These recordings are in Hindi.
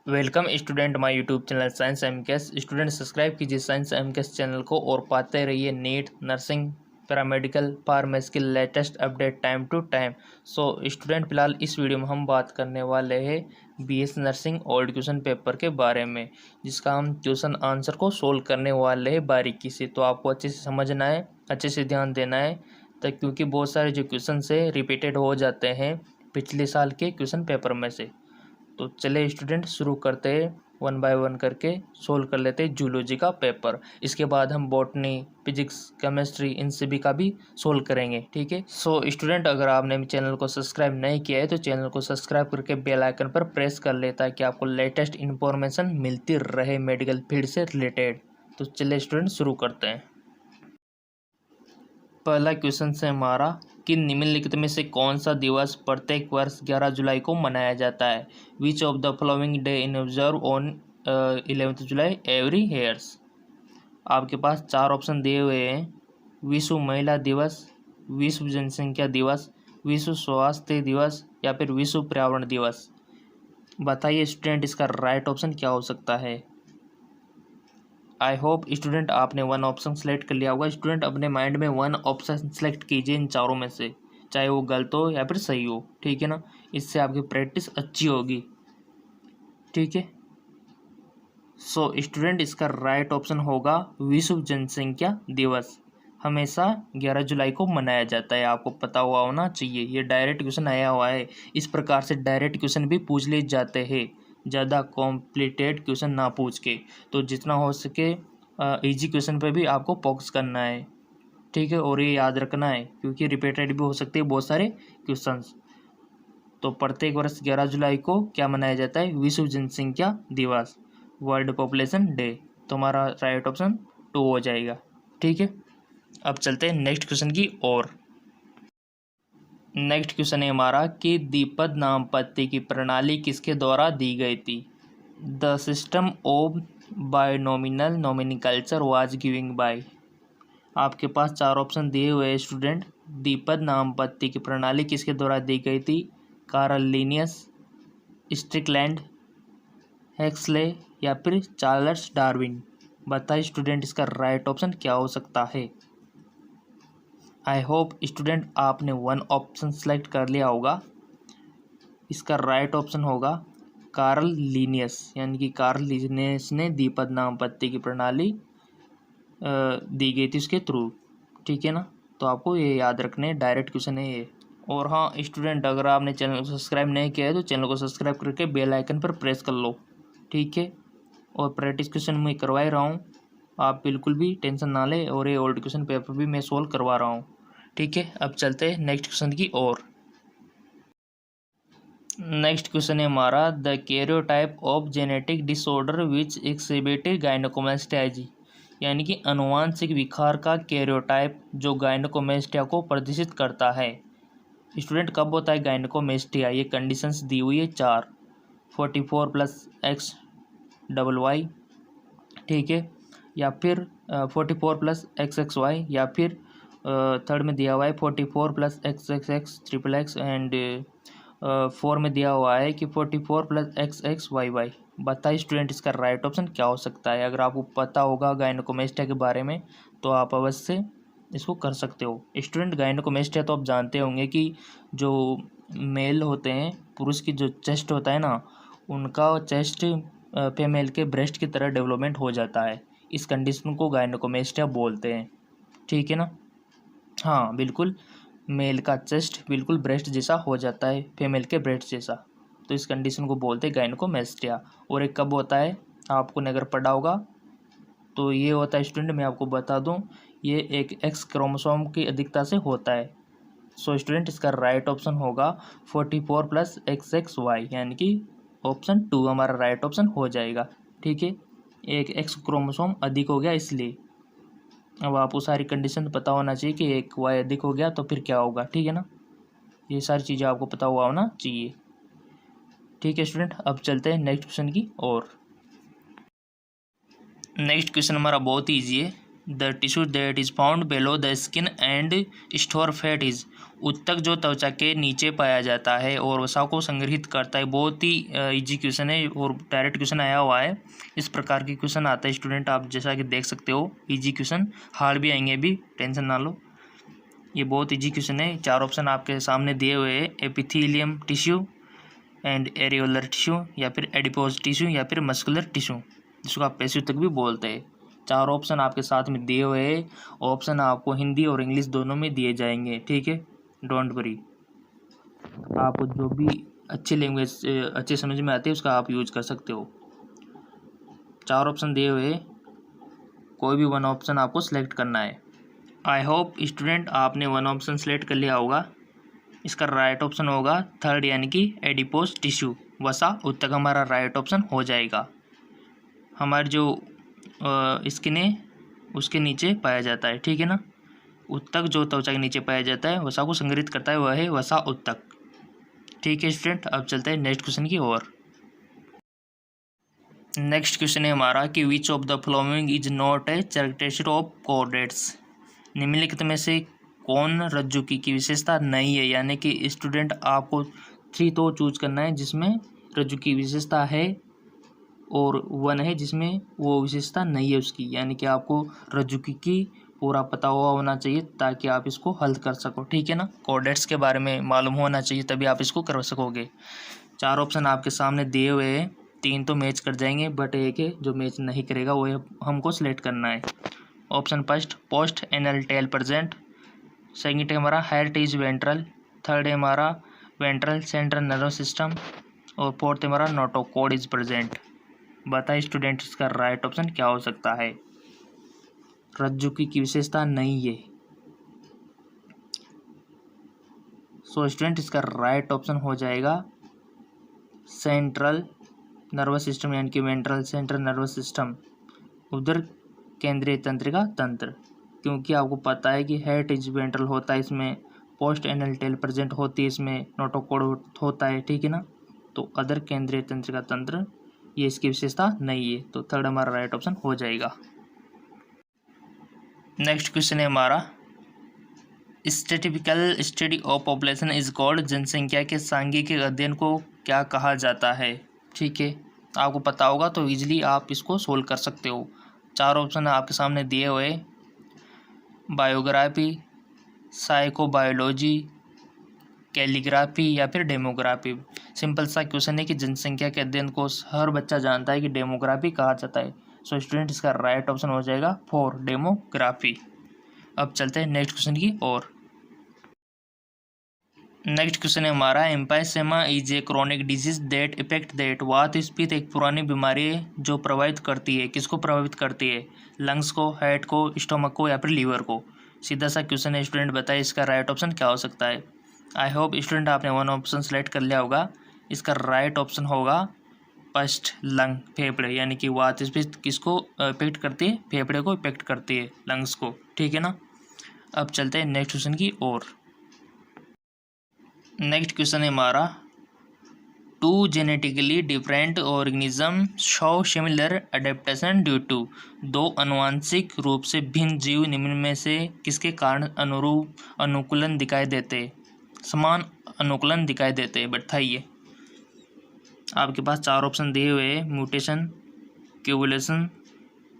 Welcome student my YouTube channel science M K S. Student subscribe कीजिए साइंस एमकेएस चैनल को और पाते रहिए नीट, नर्सिंग, पैरामेडिकल, फार्मेसी की latest update time to time. So student फिलहाल इस वीडियो में हम बात करने वाले हैं B S nursing old question paper के बारे में, जिसका हम क्वेश्चन आंसर को सोल्व करने वाले हैं बारीकी से। तो आपको अच्छे से समझना है, अच्छे से ध्यान देना है, तक क्योंकि बहुत सारे जो क्वेश्चन से रिपीटेड हो जाते हैं पिछले साल के क्वेश्चन पेपर में से। तो चले स्टूडेंट शुरू करते हैं, वन बाय वन करके सोल्व कर लेते हैं जूलॉजी का पेपर। इसके बाद हम बॉटनी, फिजिक्स, केमिस्ट्री इन सभी का भी सोल्व करेंगे। ठीक है। सो स्टूडेंट, अगर आपने चैनल को सब्सक्राइब नहीं किया है तो चैनल को सब्सक्राइब करके बेल आइकन पर प्रेस कर लेता है कि आपको लेटेस्ट इन्फॉर्मेशन मिलती रहे मेडिकल फील्ड से रिलेटेड। तो चलिए स्टूडेंट शुरू करते हैं। पहला क्वेश्चन से हमारा कि निम्नलिखित में से कौन सा दिवस प्रत्येक वर्ष 11 जुलाई को मनाया जाता है। विच of the following day in observe on 11 July every years. आपके पास चार ऑप्शन दिए हुए हैं। विश्व महिला दिवस, विश्व जनसंख्या दिवस, विश्व स्वास्थ्य दिवस या फिर विश्व पर्यावरण दिवस। बताइए स्टूडेंट, इसका राइट ऑप्शन क्या हो सकता है। आई होप स्टूडेंट आपने वन ऑप्शन सेलेक्ट कर लिया होगा। स्टूडेंट अपने माइंड में वन ऑप्शन सेलेक्ट कीजिए इन चारों में से, चाहे वो गलत हो या फिर सही हो। ठीक है ना, इससे आपकी प्रैक्टिस अच्छी होगी। ठीक है। सो स्टूडेंट, इसका राइट ऑप्शन होगा विश्व जनसंख्या दिवस। हमेशा 11 जुलाई को मनाया जाता है, आपको पता हुआ होना चाहिए। ये डायरेक्ट क्वेश्चन आया हुआ है। इस प्रकार से डायरेक्ट क्वेश्चन भी पूछ ले जाते हैं, ज़्यादा कॉम्प्लिकेटेड क्वेश्चन ना पूछ के। तो जितना हो सके इजी क्वेश्चन पे भी आपको फोकस करना है। ठीक है, और ये याद रखना है क्योंकि रिपीटेड भी हो सकते हैं बहुत सारे क्वेश्चंस। तो प्रत्येक वर्ष 11 जुलाई को क्या मनाया जाता है, विश्व जनसंख्या दिवस, वर्ल्ड पॉपुलेशन डे। तो हमारा राइट ऑप्शन 2 हो जाएगा। ठीक है, अब चलते हैं नेक्स्ट क्वेश्चन की ओर। नेक्स्ट क्वेश्चन है हमारा कि द्विपद नामपत्ति की प्रणाली किसके द्वारा दी गई थी। The system of binomial nomenclature was giving by. आपके पास चार ऑप्शन दिए हुए हैं स्टूडेंट। द्विपद नामपत्ति की प्रणाली किसके द्वारा दी गई थी। कार्ल लिनियस, स्ट्रिकलैंड, हेक्सले या फिर चार्ल्स डार्विन। बताइए स्टूडेंट, इसका राइट ऑप्शन क्या हो सकता है। आई होप स्टूडेंट आपने वन ऑप्शन सेलेक्ट कर लिया होगा। इसका राइट ऑप्शन होगा कार्ल लिनियस, यानी कि कार्ल लिनियस ने द्विपद नामपत्ति की प्रणाली दी गई थी उसके थ्रू। ठीक है ना, तो आपको ये याद रखने, डायरेक्ट क्वेश्चन है ये। और हाँ स्टूडेंट, अगर आपने चैनल को सब्सक्राइब नहीं किया है तो चैनल को सब्सक्राइब करके बेल आइकन पर प्रेस कर लो। ठीक है, और प्रैक्टिस क्वेश्चन मैं करवा ही रहा हूँ, आप बिल्कुल भी टेंशन ना लें। और ये ओल्ड क्वेश्चन पेपर भी मैं सोल्व करवा रहा हूँ। ठीक है, अब चलते हैं नेक्स्ट क्वेश्चन की ओर। नेक्स्ट क्वेश्चन है हमारा the karyotype of genetic disorder which exhibited gynaecomastia, यानी कि अनुवांशिक विकार का कैरियोटाइप जो गायनेकोमास्टिया को प्रदर्शित करता है। स्टूडेंट, कब होता है गायनेकोमास्टिया। ये कंडीशंस दी हुई है चार। 44+XYY, ठीक है, या फिर 44+XXY, या फिर थर्ड में दिया हुआ है 44+XXX एंड 4 में दिया हुआ है कि 44+XXYY। बताइए स्टूडेंट, इसका राइट ऑप्शन क्या हो सकता है। अगर आपको पता होगा गायनेकोमास्टिया के बारे में तो आप अवश्य इसको कर सकते हो। स्टूडेंट, गायनेकोमास्टिया तो आप जानते होंगे कि जो मेल होते हैं, पुरुष की जो चेस्ट होता है ना, उनका चेस्ट फीमेल के ब्रेस्ट की तरह डेवलपमेंट हो जाता है। इस कंडीशन को गायनेकोमास्टिया बोलते हैं। ठीक है ना, हाँ बिल्कुल, मेल का चेस्ट बिल्कुल ब्रेस्ट जैसा हो जाता है, फीमेल के ब्रेस्ट जैसा। तो इस कंडीशन को बोलते हैं गायनेकोमास्टिया। और एक कब होता है, आपको अगर पढ़ा होगा तो ये होता है स्टूडेंट, मैं आपको बता दूं, ये एक एक्स क्रोमोसोम की अधिकता से होता है। सो स्टूडेंट, इसका राइट ऑप्शन होगा 44+XXY, यानी कि ऑप्शन 2 हमारा राइट ऑप्शन हो जाएगा। ठीक है, एक एक्स क्रोमोसोम अधिक हो गया इसलिए। अब आपको सारी कंडीशन पता होना चाहिए कि एक वाई अधिक हो गया तो फिर क्या होगा। ठीक है ना, ये सारी चीज़ें आपको पता हुआ होना चाहिए। ठीक है स्टूडेंट, अब चलते हैं नेक्स्ट क्वेश्चन की ओर। नेक्स्ट क्वेश्चन हमारा बहुत ही ईजी है। The tissue that is found below the skin and store fat is. उत्तक जो त्वचा के नीचे पाया जाता है और वसा को संग्रहित करता है। बहुत ही इजी क्वेश्चन है और डायरेक्ट क्वेश्चन आया हुआ है। इस प्रकार की क्वेश्चन आता है स्टूडेंट, आप जैसा कि देख सकते हो इजी क्वेश्चन, हार्ड भी आएंगे, अभी टेंशन ना लो। ये बहुत इजी क्वेश्चन है। 4 ऑप्शन आपके सामने दिए हुए हैं, epithelium tissue and areolar tissue, या फिर एडिपोज टिश्यू, या फिर मस्कुलर टिश्यू, जिसको आप पैसिव तक भी बोलते हैं। 4 ऑप्शन आपके साथ में दिए हुए हैं। ऑप्शन आपको हिंदी और इंग्लिश दोनों में दिए जाएंगे, ठीक है, डोंट वरी। आपको जो भी अच्छी लैंग्वेज अच्छे समझ में आती है उसका आप यूज कर सकते हो। 4 ऑप्शन दिए हुए, कोई भी 1 ऑप्शन आपको सेलेक्ट करना है। आई होप स्टूडेंट आपने 1 ऑप्शन सेलेक्ट कर लिया होगा। इसका राइट ऑप्शन होगा 3rd, यानी कि एडिपोज टिश्यू, वसा उत्तक हमारा राइट ऑप्शन हो जाएगा। हमारी जो स्किन है उसके नीचे पाया जाता है, ठीक है ना। उत्तक जो त्वचा के नीचे पाया जाता है, वसा को संग्रहित करता है, वह है वसा उत्तक, ठीक है स्टूडेंट। अब चलते हैं नेक्स्ट क्वेश्चन की ओर। नेक्स्ट क्वेश्चन है हमारा कि विच of the following is not a characteristic of chordates. निम्नलिखित में से कौन रज्जुकी की विशेषता नहीं है, यानी कि स्टूडेंट आपको 3 तो चूज करना है जिसमें रज्जुकी की विशेषता है और 1 है जिसमें वो विशेषता नहीं है उसकी, यानी कि आपको रज्जुकी की पूरा पता हुआ होना चाहिए ताकि आप इसको हल कर सको, ठीक है ना। कॉर्डेट्स के बारे में मालूम होना चाहिए तभी आप इसको कर सकोगे। 4 ऑप्शन आपके सामने दिए हुए हैं, 3 तो मैच कर जाएंगे बट एक है जो मैच नहीं करेगा, वो हमको सिलेक्ट करना है। Option first post anal tail present, second है हमारा हेरिटेज वेंट्रल, थर्ड है हमारा वेंट्रल सेंट्रल नर्वस सिस्टम, और फोर्थ है हमारा नोटोकॉर्ड इज प्रेजेंट। बताइए स्टूडेंट इसका राइट ऑप्शन क्या हो सकता है। रज्जुकी की विशेषता नहीं है, सो स्टूडेंट इसका राइट ऑप्शन हो जाएगा सेंट्रल नर्वस सिस्टम, यानी कि वेंट्रल सेंट्रल नर्वस सिस्टम, उधर केंद्रीय तंत्रिका तंत्र। क्योंकि आपको पता है कि हेरिटेज वेंट्रल होता है, इसमें पोस्ट एनल टेल प्रेजेंट होती है, इसमें नोटोकॉर्ड होता है, ठीक है ना। तो अदर केंद्रीय तंत्रिका तंत्र ये इसकी विशेषता नहीं है, तो थर्ड हमारा राइट ऑप्शन हो जाएगा। नेक्स्ट क्वेश्चन है हमारा statistical study of population is called. जनसंख्या के सांख्यिकी अध्ययन को क्या कहा जाता है, ठीक है। आपको पता होगा तो इजीली आप इसको सोल्व कर सकते हो। 4 ऑप्शन आपके सामने दिए हुए, बायोग्राफी, साइकोबायोलॉजी, कैलीग्राफी, या फिर डेमोग्राफी। सिंपल सा क्वेश्चन है कि जनसंख्या के अध्ययन को हर बच्चा जानता है कि डेमोग्राफी कहा जाता है, सो स्टूडेंट इसका राइट ऑप्शन हो जाएगा 4 डेमोग्राफी। अब चलते हैं नेक्स्ट क्वेश्चन की ओर। नेक्स्ट क्वेश्चन है हमारा emphysema is a chronic disease that affect that. वात स्फीत एक पुरानी बीमारी है जो प्रभावित करती है, किसको प्रभावित करती है, लंग्स को, हार्ट को, स्टोमक को, या फिर लीवर को। सीधा सा क्वेश्चन है स्टूडेंट, बताइए इसका राइट ऑप्शन क्या हो सकता है। आई होप स्टूडेंट आपने 1 ऑप्शन सेलेक्ट कर लिया होगा। इसका राइट ऑप्शन होगा फर्स्ट लंग, फेफड़े, यानी कि वात स्फीत किसको इफेक्ट करती है, फेफड़े को इफेक्ट करती है, लंग्स को, ठीक है ना। अब चलते हैं नेक्स्ट क्वेश्चन की ओर। नेक्स्ट क्वेश्चन है हमारा 2 genetically different organism show similar adaptation due to. 2 अनुवांशिक रूप से भिन्न जीव निम्न में से किसके कारण अनुरूप अनुकूलन दिखाई देते, समान अनुकूलन दिखाई देते, बताइए। आपके पास 4 ऑप्शन दिए हुए हैं, म्यूटेशन, क्यूमुलेशन,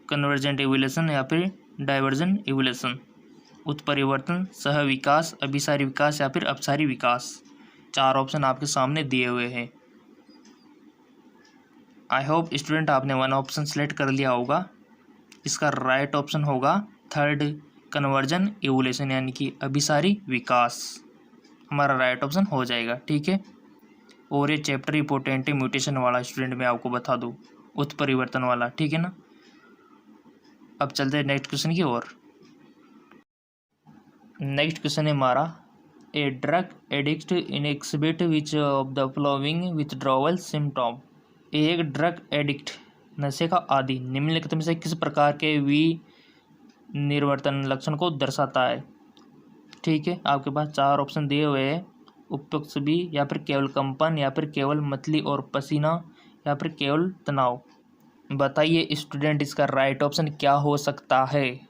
कन्वर्जेंट एवोल्यूशन, या फिर डाइवर्जेंट एवोल्यूशन। उत्परिवर्तन, सह विकास, अभिसारी विकास, या फिर अपसारी विकास। 4 ऑप्शन आपके सामने दिए हुए हैं। आई होप स्टूडेंट आपने 1 ऑप्शन सेलेक्ट कर लिया होगा। इसका राइट ऑप्शन होगा 3rd कन्वर्जन एवोल्यूशन, यानी कि अभिसारी विकास हमारा राइट ऑप्शन हो जाएगा, ठीक है। और ये चैप्टर इंपॉर्टेंट है म्यूटेशन वाला स्टूडेंट, मैं आपको बता दूँ, उत्परिवर्तन वाला, ठीक है ना। अब चलते हैं नेक्स्ट क्वेश्चन की ओर। नेक्स्ट क्वेश्चन है हमारा a drug addict in exhibit which of the following withdrawal symptom. एक ड्रग एडिक्ट नशे का आदि निम्नलिखित में से किस प्रकार के विनिर्वर्तन लक्षण को दर्शाता है, ठीक है। आपके पास 4 ऑप्शन दिए हुए हैं, उपयुक्त भी, या फिर केवल कंपन, या फिर केवल मतली और पसीना, या फिर केवल तनाव। बताइए स्टूडेंट इसका राइट ऑप्शन क्या हो सकता है।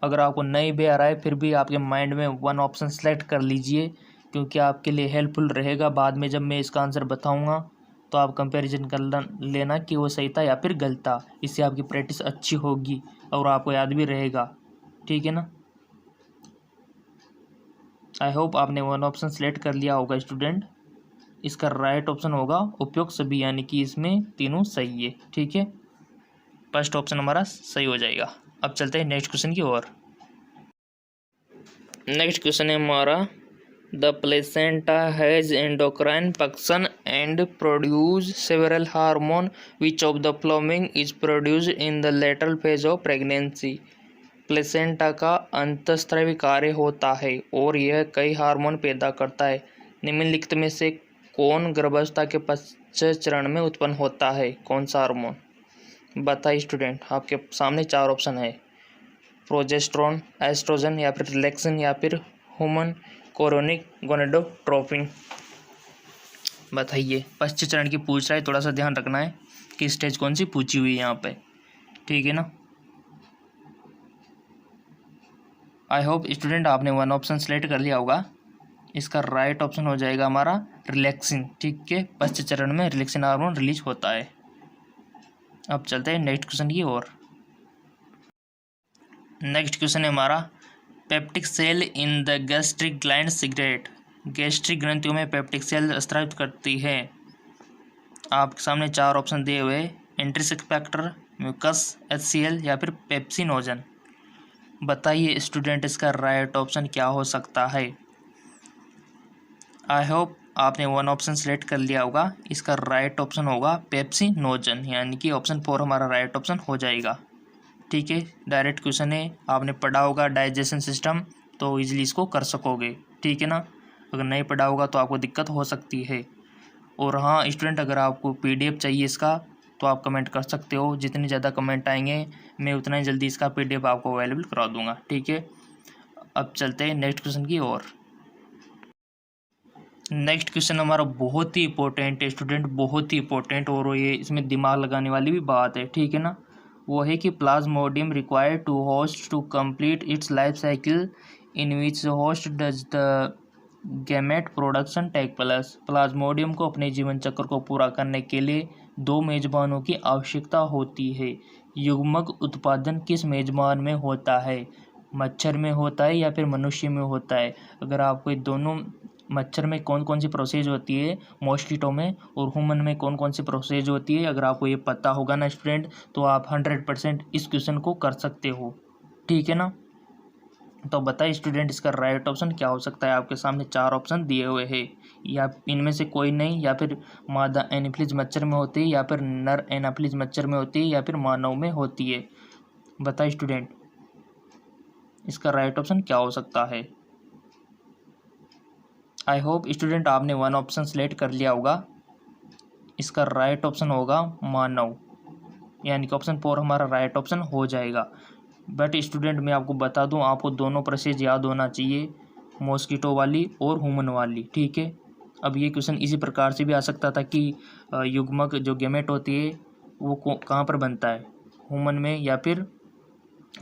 अगर आपको नहीं भी आ रहा है फिर भी आपके माइंड में वन ऑप्शन सेलेक्ट कर लीजिए, क्योंकि आपके लिए हेल्पफुल रहेगा। बाद में जब मैं इसका आंसर बताऊंगा तो आप कंपैरिजन कर लेना कि वो सही था या फिर गलत था। इससे आपकी प्रैक्टिस अच्छी होगी और आपको याद भी रहेगा, ठीक है ना। आई होप आपने वन ऑप्शन सेलेक्ट कर लिया होगा स्टूडेंट। इसका राइट ऑप्शन होगा उपयुक्त सभी, यानी कि इसमें तीनों सही है, ठीक है। फर्स्ट ऑप्शन हमारा सही हो जाएगा। अब चलते हैं नेक्स्ट क्वेश्चन की ओर। नेक्स्ट क्वेश्चन है हमारा, the placenta has endocrine function and produce several hormone, which of the following is produced in the lateral phase of pregnancy. Placenta का अंतःस्रावी कार्य होता है और यह कई हार्मोन पैदा करता है। निम्नलिखित में से कौन गर्भावस्था के पश्चात चरण में उत्पन्न होता है? कौन सा हार्मोन? बताइए स्टूडेंट। आपके सामने चार ऑप्शन है, प्रोजेस्टेरोन, एस्ट्रोजन या फिर रिलैक्सिन या फिर ह्यूमन कोरोनिक गोनेडोट्रोपिन। बताइए। पश्चात चरण की पूछ रहा है, थोड़ा सा ध्यान रखना है कि स्टेज कौन सी पूछी हुई है यहाँ पे, ठीक है ना। आई होप स्टूडेंट आपने वन ऑप्शन सेलेक्ट कर लिया होगा। इसका राइट ऑप्शन हो जाएगा हमारा रिलैक्सिन, ठीक है। पश्चात चरण में रिलैक्सिन हार्मोन रिलीज होता है। अब चलते हैं नेक्स्ट क्वेश्चन की ओर। नेक्स्ट क्वेश्चन है हमारा, peptic cell in the gastric gland secrete. Gastric ग्रंथियों में पेप्टिक सेल स्रावित करती है। आपके सामने चार ऑप्शन दिए हुए, इंट्रिंसिक फैक्टर, म्यूकस, HCl या फिर पेप्सिनोजन। बताइए स्टूडेंट इसका राइट ऑप्शन क्या हो सकता है? आई होप आपने वन ऑप्शन सेलेक्ट कर लिया होगा। इसका राइट ऑप्शन होगा पेप्सिनोजन, यानी कि ऑप्शन 4 हमारा राइट ऑप्शन हो जाएगा, ठीक है। डायरेक्ट क्वेश्चन है, आपने पढ़ा होगा डाइजेशन सिस्टम तो इजीली इसको कर सकोगे, ठीक है ना। अगर नहीं पढ़ा होगा तो आपको दिक्कत हो सकती है। और हाँ स्टूडेंट, अगर आपको PDF चाहिए इसका तो आप कमेंट कर सकते हो। जितने ज़्यादा कमेंट आएंगे मैं उतना ही जल्दी इसका PDF आपको अवेलेबल करा दूंगा, ठीक है। अब चलते हैं नेक्स्ट क्वेश्चन की ओर। नेक्स्ट क्वेश्चन हमारा बहुत ही इंपॉर्टेंट है स्टूडेंट, बहुत ही इंपॉर्टेंट, और ये इसमें दिमाग लगाने वाली भी बात है, ठीक है ना। वो है कि Plasmodium required two host to complete its life cycle in which host does the gamete production take place. Plasmodium को अपने जीवन चक्र को पूरा करने के लिए दो मेजबानों की आवश्यकता होती है। युग्मक उत्पादन किस मेजबान में होता है? मच्छर में होता है या फिर मनुष्य में होता है? अगर आपको दोनों, मच्छर में कौन कौन सी प्रोसेस होती है, मॉस्किटो में, और ह्यूमन में कौन कौन सी प्रोसेस होती है, अगर आपको ये पता होगा ना स्टूडेंट तो आप 100% इस क्वेश्चन को कर सकते हो, ठीक है ना। तो बताइए स्टूडेंट इसका राइट ऑप्शन क्या हो सकता है? आपके सामने चार ऑप्शन दिए हुए हैं, या इनमें से कोई नहीं, या फिर मादा एनाफिलीज मच्छर में होती है, या फिर नर एनाफिलीज मच्छर में होती है, या फिर मानव में होती है। बताइए स्टूडेंट इसका राइट ऑप्शन क्या हो सकता है? आई होप स्टूडेंट आपने वन ऑप्शन सेलेक्ट कर लिया होगा। इसका राइट ऑप्शन होगा मानव, यानी कि ऑप्शन 4 हमारा राइट ऑप्शन हो जाएगा। बट स्टूडेंट मैं आपको बता दूं, आपको दोनों प्रोसेस याद होना चाहिए, मॉस्किटो वाली और ह्यूमन वाली, ठीक है। अब ये क्वेश्चन इसी प्रकार से भी आ सकता था कि युग्मक जो गैमेट होती है वो कहाँ पर बनता है, ह्यूमन में या फिर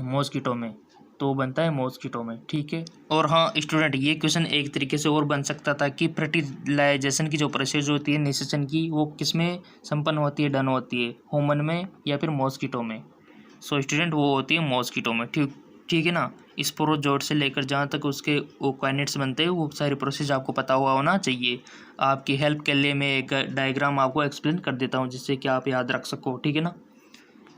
मॉस्किटो में, तो बनता है मॉस्किटो में, ठीक है। और हाँ स्टूडेंट, ये क्वेश्चन एक तरीके से और बन सकता था कि फर्टिलाइजेशन की जो प्रोसेस होती है निषेचन की, वो किस में संपन्न होती है, डन होती है, ह्यूमन में या फिर मॉस्किटो में। सो स्टूडेंट वो होती है मॉस्किटो में, ठीक है ना। स्पोरोजोट से लेकर जहाँ तक उसके ओकाइनेट्स बनते हैं वो सारी प्रोसेस आपको पता हुआ होना चाहिए। आपकी हेल्प के लिए मैं एक डायग्राम आपको एक्सप्लेन कर देता हूँ जिससे कि आप याद रख सको, ठीक है ना।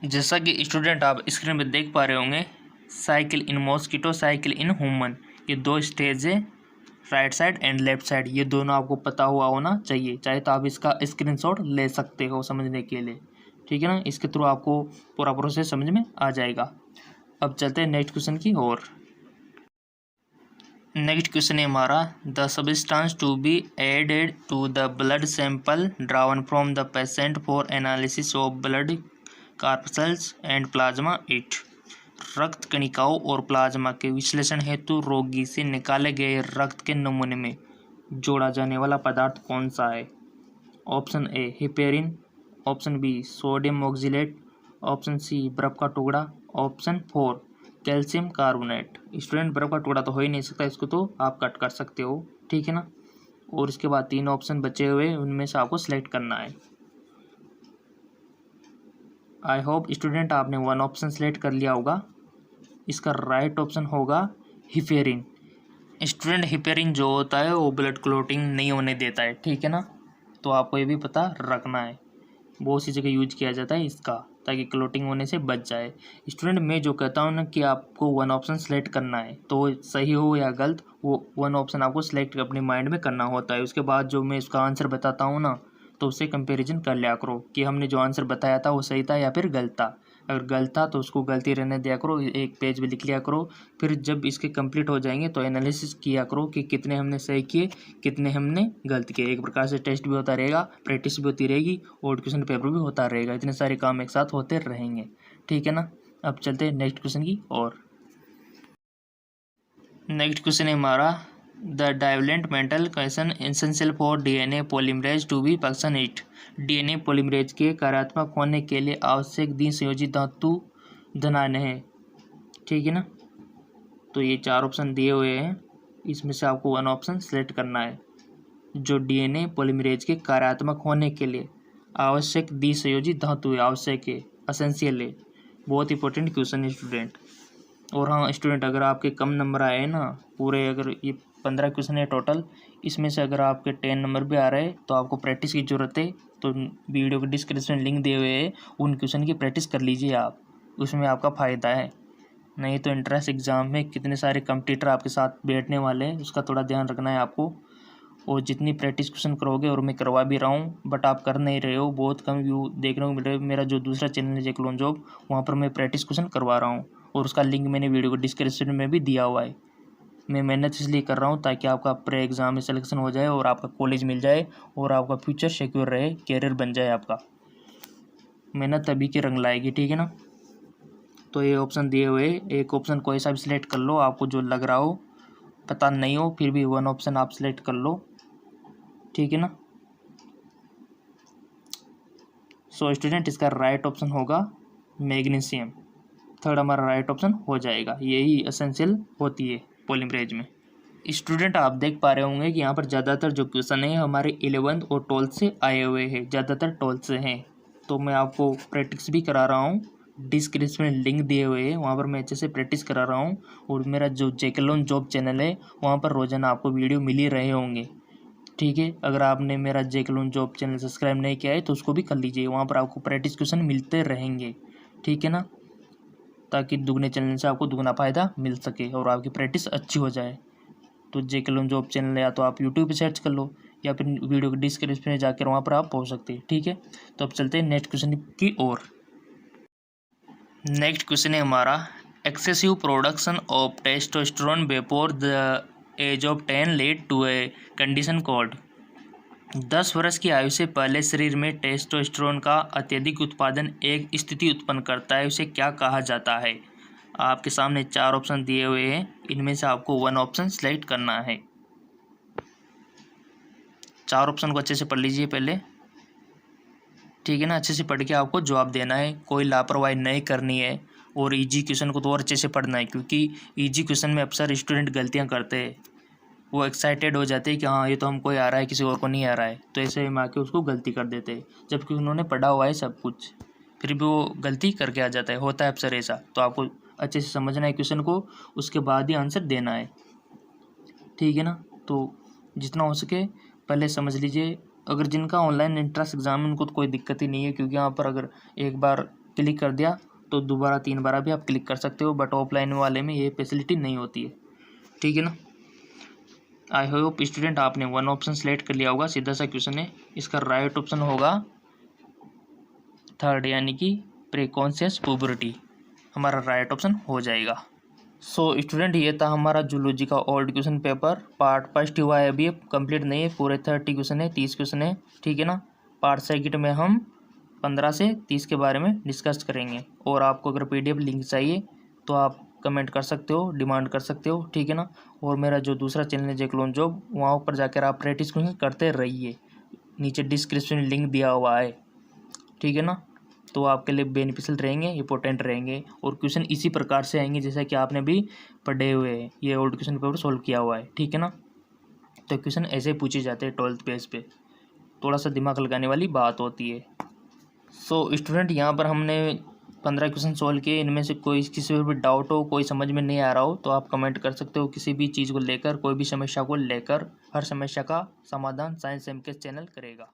जैसा कि स्टूडेंट आप स्क्रीन पर देख पा रहे होंगे, cycle in mosquito, cycle in human, ये दो स्टेज है, right side and left side, ये दोनों आपको पता हुआ होना चाहिए। चाहे तो आप इसका स्क्रीनशॉट ले सकते हो समझने के लिए, ठीक है ना। इसके थ्रू आपको पूरा प्रोसेस समझ में आ जाएगा। अब चलते हैं नेक्स्ट क्वेश्चन की ओर। नेक्स्ट क्वेश्चन है हमारा, the substance to be added to the blood sample drawn from the patient for analysis of blood corpuscles and plasma it. रक्त कणिकाओं और प्लाज्मा के विश्लेषण हेतु रोगी से निकाले गए रक्त के नमूने में जोड़ा जाने वाला पदार्थ कौन सा है? Option A heparin, option B sodium oxalate, option C बर्फ का टुकड़ा, ऑप्शन 4 कैल्शियम कार्बोनेट। स्टूडेंट बर्फ का टुकड़ा तो हो ही नहीं सकता, इसको तो आप कट कर सकते हो, ठीक है ना। और इसके बाद 3 ऑप्शन बचे हुए, उनमें से आपको सिलेक्ट करना है। आई होप स्टूडेंट आपने 1 ऑप्शन सेलेक्ट कर लिया होगा। इसका राइट ऑप्शन होगा हिपेरिन। स्टूडेंट हिपेरिन जो होता है वो ब्लड क्लॉटिंग नहीं होने देता है, ठीक है ना। तो आपको ये भी पता रखना है, बहुत सी जगह यूज किया जाता है इसका, ताकि क्लॉटिंग होने से बच जाए। स्टूडेंट मैं जो कहता हूँ ना कि आपको 1 ऑप्शन सेलेक्ट करना है, तो सही हो या गलत वो 1 ऑप्शन आपको सेलेक्ट अपने माइंड में करना होता है। उसके बाद जो मैं इसका आंसर बताता हूँ ना, तो उससे कंपैरिजन कर लिया करो कि हमने जो आंसर बताया था वो सही था या फिर गलत था। अगर गलत था तो उसको गलती रहने दिया करो, एक पेज में लिख लिया करो। फिर जब इसके कंप्लीट हो जाएंगे तो एनालिसिस किया करो कि कितने हमने सही किए, कितने हमने गलत किए। एक प्रकार से टेस्ट भी होता रहेगा, प्रैक्टिस भी होती रहेगी और क्वेश्चन पेपर भी होता रहेगा। इतने सारे काम एक साथ होते रहेंगे, ठीक है ना। अब चलते हैं नेक्स्ट क्वेश्चन की और। नेक्स्ट क्वेश्चन है हमारा, the divalent metal question essential for DNA polymerase to be function it. DNA polymerase के कार्यात्मक होने के लिए आवश्यक द्विसंयोजी धातु धनान्य है, ठीक है ना। तो ये 4 ऑप्शन दिए हुए हैं, इसमें से आपको 1 ऑप्शन सेलेक्ट करना है। जो डीएनए पॉलीमरेज के कार्यात्मक होने के लिए आवश्यक द्विसंयोजी धातु है, आवश्यक है, एसेंशियल है। बहुत इंपॉर्टेंट क्वेश्चन है स्टूडेंट। और हाँ स्टूडेंट, अगर आपके कम नंबर आए हैं ना, पूरे अगर ये 15 क्वेश्चन है टोटल, इसमें से अगर आपके 10 नंबर भी आ रहे हैं तो आपको प्रैक्टिस की ज़रूरत है। तो वीडियो के डिस्क्रिप्शन लिंक दिए हुए हैं, उन क्वेश्चन की प्रैक्टिस कर लीजिए आप, उसमें आपका फ़ायदा है। नहीं तो इंट्रेंस एग्ज़ाम में कितने सारे कंपटीटर आपके साथ बैठने वाले हैं, उसका थोड़ा ध्यान रखना है आपको। और जितनी प्रैक्टिस क्वेश्चन करोगे, और मैं करवा भी रहा हूँ बट आप कर नहीं रहे हो, बहुत कम व्यू देखने को मिल रहे हो। मेरा जो दूसरा चैनल है जेकलोन जॉब, वहाँ पर मैं प्रैक्टिस क्वेश्चन करवा रहा हूँ और उसका लिंक मैंने वीडियो को डिस्क्रिप्शन में भी दिया हुआ है। मैं मेहनत इसलिए कर रहा हूँ ताकि आपका प्री एग्ज़ाम में सिलेक्शन हो जाए और आपका कॉलेज मिल जाए और आपका फ्यूचर सिक्योर रहे, कैरियर बन जाए आपका। मेहनत तभी के रंग लाएगी, ठीक है ना। तो ये ऑप्शन दिए हुए, एक ऑप्शन कोई सा भी सिलेक्ट कर लो, आपको जो लग रहा हो, पता नहीं हो फिर भी 1 ऑप्शन आप सिलेक्ट कर लो, ठीक है ना। सो स्टूडेंट इसका राइट ऑप्शन होगा मैग्नीशियम। थर्ड हमारा राइट ऑप्शन हो जाएगा, यही एसेंशियल होती है पॉलीमरेज में। स्टूडेंट आप देख पा रहे होंगे कि यहाँ पर ज़्यादातर जो क्वेश्चन है हमारे 11th और 12th से आए हुए हैं, ज़्यादातर 12th से हैं। तो मैं आपको प्रैक्टिस भी करा रहा हूँ, डिस्क्रिप्शन में लिंक दिए हुए हैं, वहाँ पर मैं अच्छे से प्रैक्टिस करा रहा हूँ। और मेरा जो जेकलोन जॉब चैनल है वहाँ पर रोज़ाना आपको वीडियो मिल ही रहे होंगे, ठीक है। अगर आपने मेरा जेकलोन जॉब चैनल सब्सक्राइब नहीं किया है तो उसको भी कर लीजिए, वहाँ पर आपको प्रैक्टिस क्वेश्चन मिलते रहेंगे, ठीक है ना। ताकि दुगने चैनल से आपको दुगना फ़ायदा मिल सके और आपकी प्रैक्टिस अच्छी हो जाए। तो जेकलोन जॉब चैनल या तो आप यूट्यूब पे सर्च कर लो या फिर वीडियो के डिस्क्रिप्शन में जाकर वहाँ पर आप पहुँच सकते हैं, ठीक है। तो अब चलते हैं नेक्स्ट क्वेश्चन की ओर। नेक्स्ट क्वेश्चन है हमारा, excessive production of testosterone before the age of 10 lead to a condition called. 10 वर्ष की आयु से पहले शरीर में टेस्टोस्टेरोन का अत्यधिक उत्पादन एक स्थिति उत्पन्न करता है, उसे क्या कहा जाता है। आपके सामने 4 ऑप्शन दिए हुए हैं, इनमें से आपको 1 ऑप्शन सेलेक्ट करना है। 4 ऑप्शन को अच्छे से पढ़ लीजिए पहले, ठीक है ना। अच्छे से पढ़ के आपको जवाब देना है, कोई लापरवाही नहीं करनी है। और इजी क्वेश्चन को तो और अच्छे से पढ़ना है, क्योंकि इजी क्वेश्चन में अक्सर स्टूडेंट गलतियां करते हैं। वो एक्साइटेड हो जाते हैं कि हाँ ये तो हमको ही आ रहा है, किसी और को नहीं आ रहा है, तो ऐसे में आके उसको गलती कर देते हैं, जबकि उन्होंने पढ़ा हुआ है सब कुछ, फिर भी वो गलती करके आ जाता है, होता है अक्सर ऐसा। तो आपको अच्छे से समझना है क्वेश्चन को, उसके बाद ही आंसर देना है, ठीक है ना। तो जितना हो सके पहले समझ लीजिए। अगर जिनका ऑनलाइन एंट्रेंस एग्जाम है उनको तो कोई दिक्कत ही नहीं है, क्योंकि यहाँ पर अगर एक बार क्लिक कर दिया तो दोबारा 3 बार भी आप क्लिक कर सकते हो, बट ऑफलाइन वाले में ये फैसिलिटी नहीं होती है, ठीक है ना। आई होप स्टूडेंट आपने 1 ऑप्शन सेलेक्ट कर लिया होगा, सीधा सा क्वेश्चन है। इसका राइट ऑप्शन होगा थर्ड, यानी कि प्रीकॉन्शियस पुबर्टी हमारा राइट ऑप्शन हो जाएगा। सो स्टूडेंट ये था हमारा जूलॉजी का old question paper, part first हुआ है, अभी कंप्लीट नहीं है, पूरे 30 क्वेश्चन है, 30 क्वेश्चन है, ठीक है ना। पार्ट सेकंड में हम 15 से 30 के बारे में डिस्कस करेंगे। और आपको अगर PDF लिंक चाहिए तो आप कमेंट कर सकते हो, डिमांड कर सकते हो, ठीक है ना। और मेरा जो दूसरा चैनल है जेकलोन जॉब, वहाँ पर जाकर आप प्रैक्टिस क्वेश्चन करते रहिए, नीचे डिस्क्रिप्शन में लिंक दिया हुआ है, ठीक है ना। तो आपके लिए बेनिफिशियल रहेंगे, इंपॉर्टेंट रहेंगे। और क्वेश्चन इसी प्रकार से आएंगे जैसा कि आपने भी पढ़े हुए हैं, ये ओल्ड क्वेश्चन पेपर सोल्व किया हुआ है, ठीक है ना। तो क्वेश्चन ऐसे पूछे जाते हैं 12th पेज पे, थोड़ा सा दिमाग लगाने वाली बात होती है। सो स्टूडेंट, यहाँ पर हमने 15 क्वेश्चन सोल्व किए। इनमें से कोई किसी पर भी डाउट हो, कोई समझ में नहीं आ रहा हो तो आप कमेंट कर सकते हो किसी भी चीज़ को लेकर, कोई भी समस्या को लेकर। हर समस्या का समाधान साइंस एमकेएस चैनल करेगा।